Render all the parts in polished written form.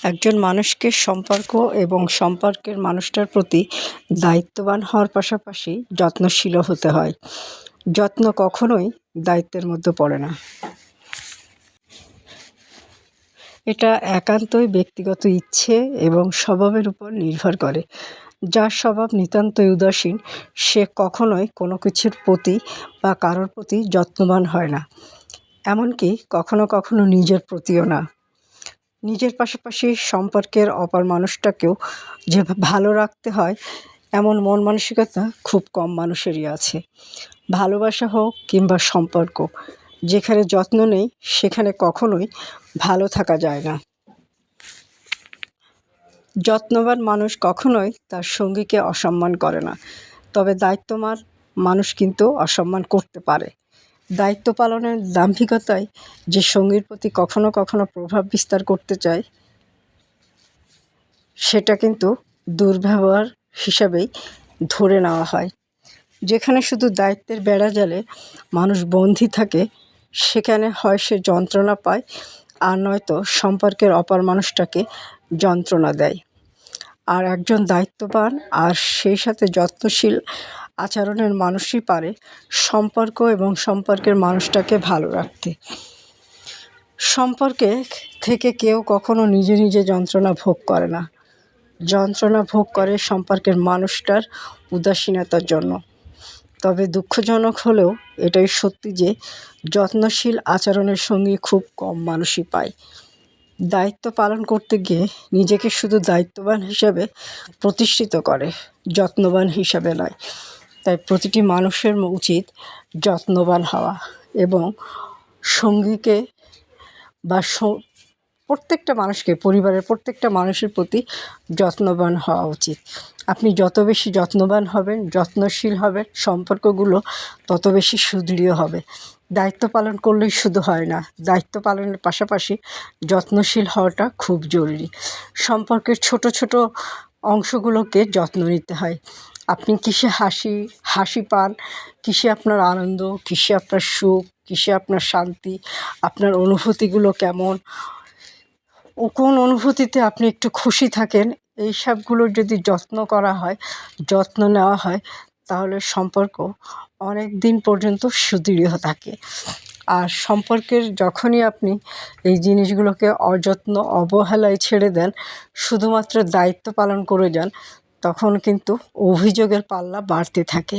একজন মানুষকে সম্পর্ক এবং সম্পর্কের মানুষটার প্রতি দায়িত্ববান হওয়ার পাশাপাশি যত্নশীলও হতে হয়। যত্ন কখনোই দায়িত্বের মধ্যে পড়ে না। এটা একান্তই ব্যক্তিগত ইচ্ছে এবং স্বভাবের উপর নির্ভর করে। যার স্বভাব নিতান্তই উদাসীন, সে কখনোই কোনো কিছুর প্রতি বা কারোর প্রতি যত্নবান হয় না, এমনকি কখনো কখনো নিজের প্রতিও না। নিজের পাশাপাশি সম্পর্কের অপর মানুষটাকেও যে ভালো রাখতে হয়, এমন মন মানসিকতা খুব কম মানুষেরই আছে। ভালোবাসা হোক কিংবা সম্পর্ক, যেখানে যত্ন নেই সেখানে কখনোই ভালো থাকা যায় না। যত্নবান মানুষ কখনোই তার সঙ্গীকে অসম্মান করে না, তবে দায়িত্ববান মানুষ কিন্তু অসম্মান করতে পারে। দায়িত্ব পালনের দাম্ভিকতায় যে সঙ্গীর প্রতি কখনো কখনো প্রভাব বিস্তার করতে চায়, সেটা কিন্তু দুর্ব্যবহার হিসাবেই ধরে নেওয়া হয়। যেখানে শুধু দায়িত্বের বেড়াজালে মানুষ বন্দী থাকে, সেখানে হয় সে যন্ত্রণা পায়, আর নয়তো সম্পর্কের অপর মানুষটাকে যন্ত্রণা দেয়। আর একজন দায়িত্ববান আর সেই সাথে যত্নশীল আচরণের মানুষই পারে সম্পর্ক এবং সম্পর্কের মানুষটাকে ভালো রাখতে। সম্পর্কে থেকে কেউ কখনো নিজে নিজে যন্ত্রণা ভোগ করে না। যন্ত্রণা ভোগ করে সম্পর্কের মানুষটার উদাসীনতার জন্য। তবে দুঃখজনক হলেও এটাই সত্যি যে যত্নশীল আচরণের সঙ্গী খুব কম মানুষই পায়। দায়িত্ব পালন করতে গিয়ে নিজেকে শুধু দায়িত্ববান হিসাবে প্রতিষ্ঠিত করে, যত্নবান হিসাবে নয়। তাই প্রতিটি মানুষের উচিত যত্নবান হওয়া এবং সঙ্গীকে বা প্রত্যেকটা মানুষকে, পরিবারের প্রত্যেকটা মানুষের প্রতি যত্নবান হওয়া উচিত। আপনি যত বেশি যত্নবান হবেন, যত্নশীল হবেন, সম্পর্কগুলো তত বেশি সুদৃঢ় হবে। দায়িত্ব পালন করলেই শুধু হয় না, দায়িত্ব পালনের পাশাপাশি যত্নশীল হওয়াটা খুব জরুরি। সম্পর্কের ছোট ছোট অংশগুলোকে যত্ন নিতে হয়। আপনি কিসে হাসি পান, কিসে আপনার আনন্দ, কিসে আপনার সুখ, কিসে আপনার শান্তি, আপনার অনুভূতিগুলো কেমন, ও কোন অনুভূতিতে আপনি একটু খুশি থাকেন, এই সবগুলোর যদি যত্ন করা হয়, যত্ন নেওয়া হয়, তাহলে সম্পর্ক অনেক দিন পর্যন্ত সুদৃঢ় থাকে। আর সম্পর্কের যখনই আপনি এই জিনিসগুলোকে অযত্ন অবহেলায় ছেড়ে দেন, শুধুমাত্র দায়িত্ব পালন করে যান, তখন কিন্তু অভিযোগের পাল্লা বাড়তে থাকে।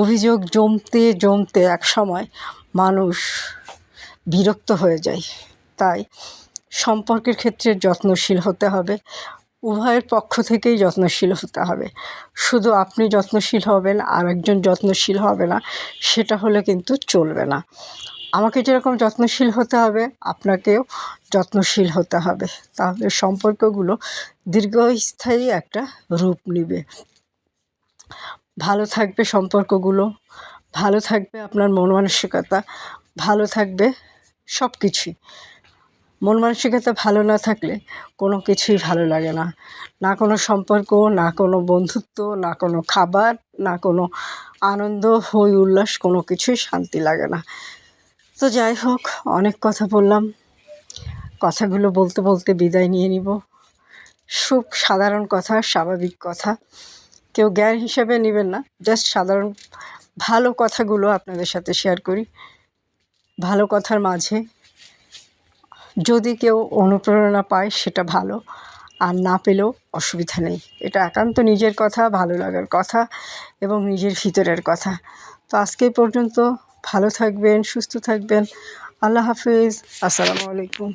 অভিযোগ জমতে জমতে এক সময় মানুষ বিরক্ত হয়ে যায়। তাই সম্পর্কের ক্ষেত্রে যত্নশীল হতে হবে, উভয়ের পক্ষ থেকেই যত্নশীল হতে হবে। শুধু আপনি যত্নশীল হবেন আর একজন যত্নশীল হবে না, সেটা হলে কিন্তু চলবে না। আমাকে যেরকম যত্নশীল হতে হবে, আপনাকেও যত্নশীল হতে হবে, তাহলে সম্পর্কগুলো দীর্ঘস্থায়ী একটা রূপ নেবে। ভালো থাকবে সম্পর্কগুলো, ভালো থাকবে আপনার মন মানসিকতা, ভালো থাকবে সব কিছুই। মন মানসিকতা ভালো না থাকলে কোনো কিছুই ভালো লাগে না, না কোনো সম্পর্ক, না কোনো বন্ধুত্ব, না কোনো খাবার, না কোনো আনন্দ, হই উল্লাস, কোনো কিছুই শান্তি লাগে না। তো যাই হোক, অনেক কথা বললাম, কথাগুলো বলতে বলতে বিদায় নিয়ে নিব। খুব সাধারণ কথা, স্বাভাবিক কথা, কেউ জ্ঞান হিসেবে নেবেন না, জাস্ট সাধারণ ভালো কথাগুলো আপনাদের সাথে শেয়ার করি। ভালো কথার মাঝে যদি কেউ অনুপ্রেরণা পায় সেটা ভালো, আর না পেলেও অসুবিধা নেই। এটা একান্ত নিজের কথা, ভালো লাগার কথা এবং নিজের ভিতরের কথা। তো আজকে পর্যন্ত, ভালো থাকবেন, সুস্থ থাকবেন। আল্লাহ হাফেজ, আসসালামু আলাইকুম।